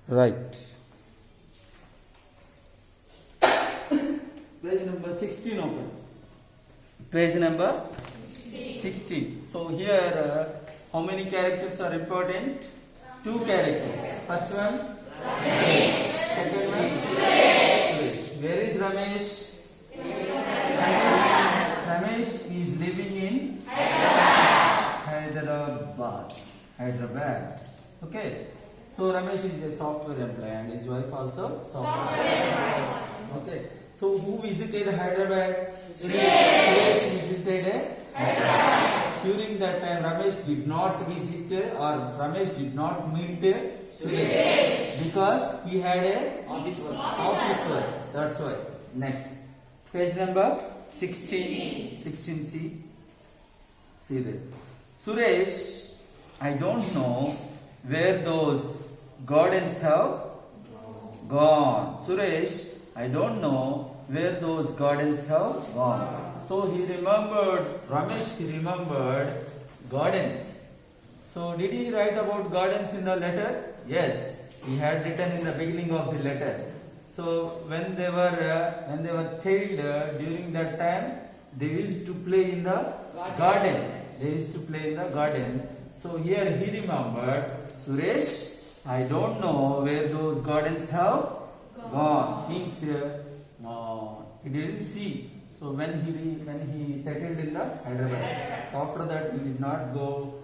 Right. Page number 16 open. Page number 16. So here how many characters are important? Two characters. First one? Ramesh. Second one? Suresh. Where is Ramesh? Ramesh is living in Hyderabad. Okay. So Ramesh is a software employee and his wife also software employee. Okay. So who visited Hyderabad? Suresh visited Hyderabad. During that time Ramesh did not visit or Ramesh did not meet Suresh because he had a office work. That's why. Next. Page number 16. 16C. See there. Suresh, I don't know where those gardens have gone. Suresh, I don't know where those gardens have gone. So he remembered, Ramesh, he remembered gardens. So did he write about gardens in the letter? Yes, he had written in the beginning of the letter. So when they were child, during that time, they used to play in the garden. They used to play in the garden. So here he remembered, Suresh, I don't know where those gardens have gone. Means he didn't see. So when he settled in the Hyderabad, so after that he did not go,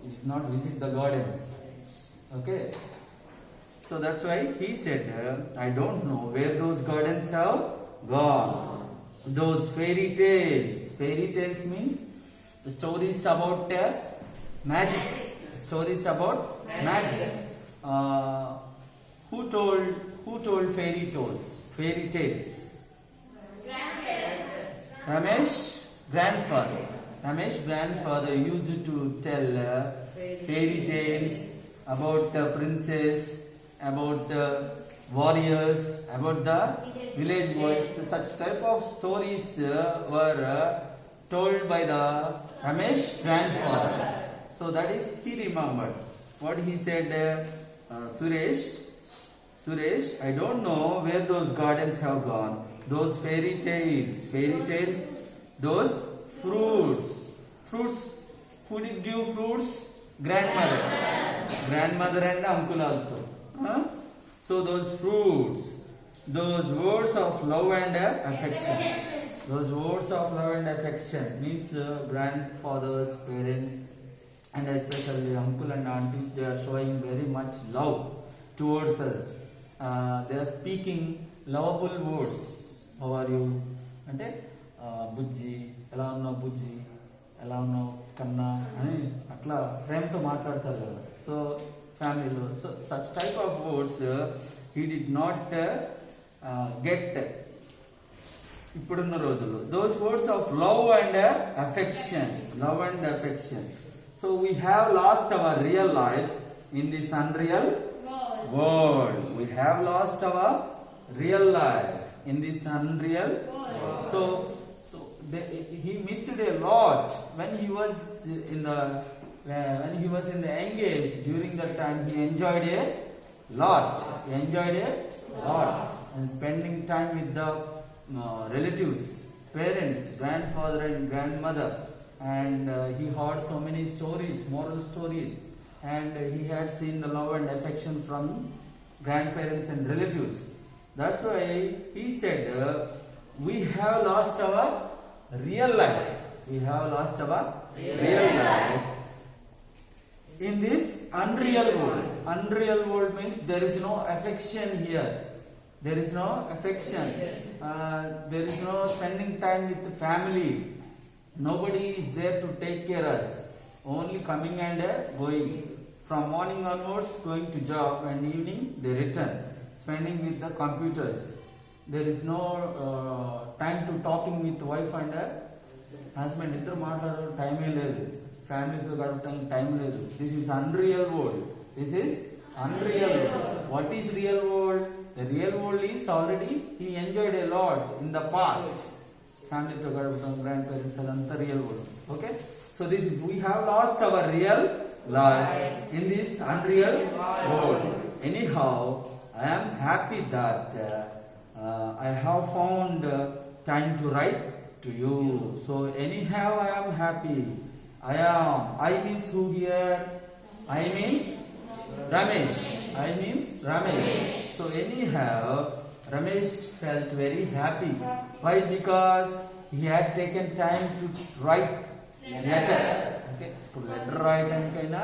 he did not visit the gardens. Okay. So that's why he said, I don't know where those gardens have gone. Those fairy tales. Fairy tales means the stories about magic. Stories about magic. Who told fairy tales? Fairy tales. Ramesh, grandfather. Ramesh, grandfather used to tell fairy tales about the princess, about the warriors, about the village boys. Such type of stories were told by the Ramesh grandfather. So that is he remembered. What he said, Suresh, I don't know where those gardens have gone. Those fairy tales, those fruits. Who did give fruits? Grandmother and uncle also. So those fruits, those words of love and affection. Those words of love and affection means grandfathers, parents, and especially uncle and aunties, they are showing very much love towards us. They are speaking lovable words. How are you? అంటే బుజ్జి ఎలా ఉన్నావు బుజ్జి ఎలా ఉన్నావు కన్నా అని అట్లా ప్రేమతో మాట్లాడతారు కదా. సో ఫ్యామిలీలో so such type of words he did not get ఇప్పుడున్న రోజుల్లో. Those words of love and affection. So we have lost hour real life in this unreal world. We have lost our real life in this unreal world. So he missed a lot when he was in the young age. During that time he enjoyed a lot. And spending time with the relatives, parents, grandfather and grandmother, and he heard so many stories, moral stories. And he had seen the love and affection from grandparents and relatives. That's why he said, we have lost our real life. In this unreal world. Unreal world means there is no affection here. There is no affection. There is no spending time with the family. Nobody is there to take care of us. Only coming and going. From morning onwards, going to job, and evening they return, spending with the computers. There is no time to talking with wife and husband. Iddaru maatladam time లేదు. Family తో గడపడం time లేదు. This is unreal world. What is real world? The real world is already he enjoyed a lot in the past. Family తో గడపడం, grandparents అదంతా real world. Okay. So this is, we have lost our real life in this unreal world. anyhow, I am happy that I have found time to write to you. So anyhow, I am happy. I am. I means who here? I means Ramesh. I means Ramesh. So anyhow, Ramesh felt very happy. Why? Because he had taken time to write letter. Okay, ఇప్పుడు letter రాయడానికైనా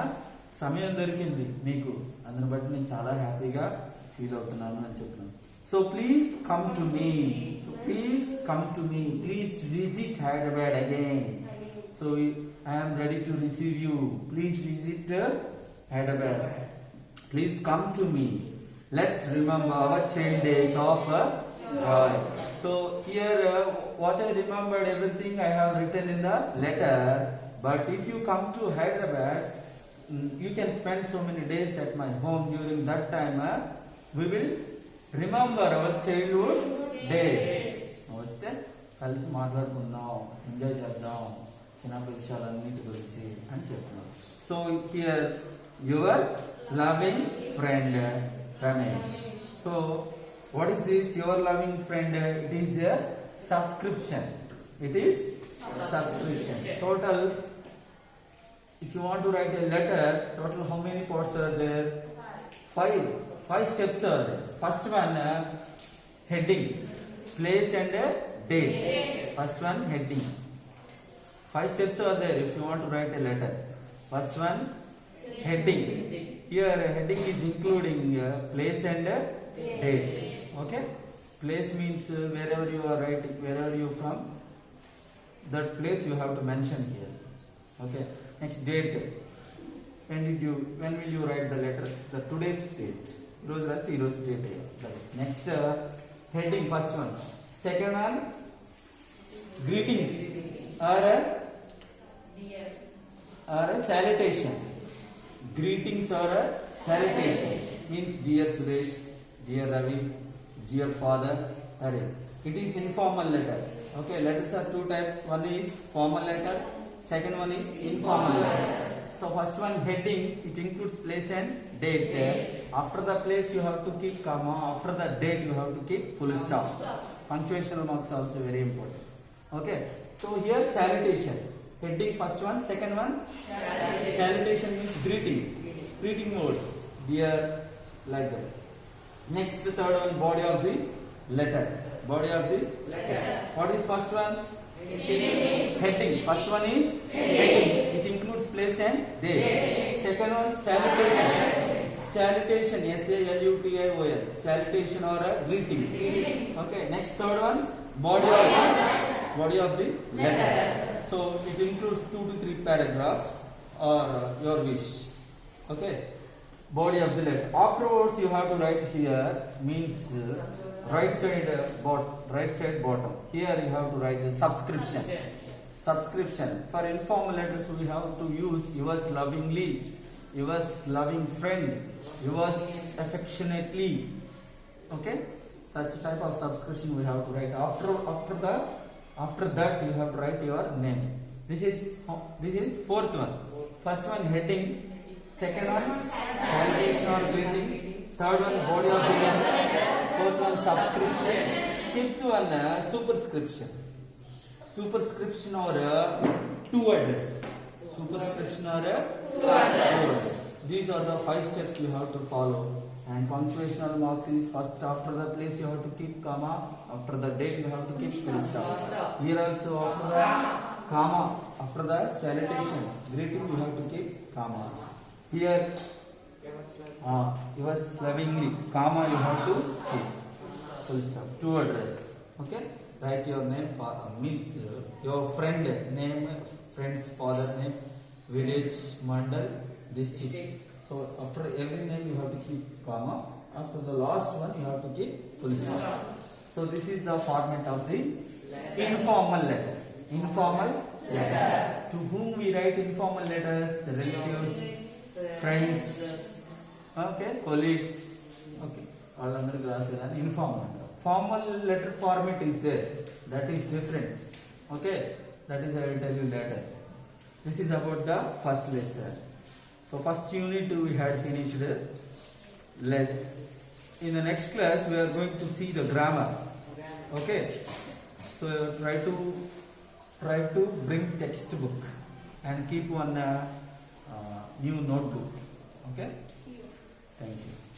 సమయం దొరికింది మీకు. అందుని బట్టి నేను చాలా హ్యాపీగా feel అవుతున్నాను అని చెప్తున్నాను. So please come to me. So please come to me. Please visit Hyderabad again. So I am ready to receive you. Please visit Hyderabad. Please come to me. Let's remember our child days of joy. So here what I remembered, everything I have written in the letter. But if you come to Hyderabad, you can spend so many days at my home. During that time, we will remember our childhood days. వస్తే కలిసి మాట్లాడుకుందాం, enjoy చేద్దాం, చిన్నప్పటి విషయాలన్నిటి గురించి అని చెప్తున్నాం. So here your loving friend Ramesh. So what is this your loving friend? It is a subscription. It is subscription. Total, if you want to write a letter, total how many parts are there? Five steps are there. First one, heading, place and date. First one, heading. 5 steps are there if you want to write a letter. First one, heading. Here heading is including place and date. Okay, place means wherever you are writing, wherever you from, that place you have to mention here. Okay, next, date. When will you write the letter? The today's date. Rose rasti rose date. Next, heading, first one. Second one, greetings or a salutation. Greetings or a salutation means dear Suresh, dear Ravi, dear father. That is, it is informal letter. Okay, letters are two types. One is formal letter, second one is informal letter. So first one, heading, it includes place and date. After the place you have to keep comma, after the date you have to keep full stop. Punctuational marks also very important. Okay, so here salutation. Heading first one, second one, salutation means greeting words, dear, like that. Next, third one, body of the letter. What is first one? Heading. First one is heading. It includes place and date. Second one, salutation. Salutation, SALUTION. Salutation or a greeting. Okay. Next, third one, body of the letter. So it includes 2 to 3 paragraphs or your wish. Okay, body of the letter. Afterwards you have to write here, means right side bottom. Here you have to write a subscription. For informal letters we have to use yours lovingly, yours loving friend, yours affectionately. Okay, such type of subscription we have to write. After that you have to write your name. This is fourth one. First one, heading. Second one, salutation or greeting. Third one, body of the letter. Fourth one, subscription. Fifth one, superscription. Superscription or to address. Superscription or to address. These are the 5 steps you have to follow. And punctuational marks is first, after the place you have to keep comma, after the date you have to keep full stop. Here also after the comma, after the salutation, greeting you have to keep comma. Here yours lovingly, comma you have to keep full stop. To address. Okay, write your name, means your friend name, friend's father name, village, mandal, district. So after every name you have to keep comma. After the last one you have to keep full stop. So this is the format of the informal letter. To whom we write informal letters? Relatives, friends, okay, colleagues. Okay, all under glass and informal. Formal letter format is there. That is different. Okay, that is I will tell you later. This is about the first lesson. So first unit we had finished. Let in the next class we are going to see the grammar. Okay. So try to bring textbook and keep one new notebook. Okay. Thank you.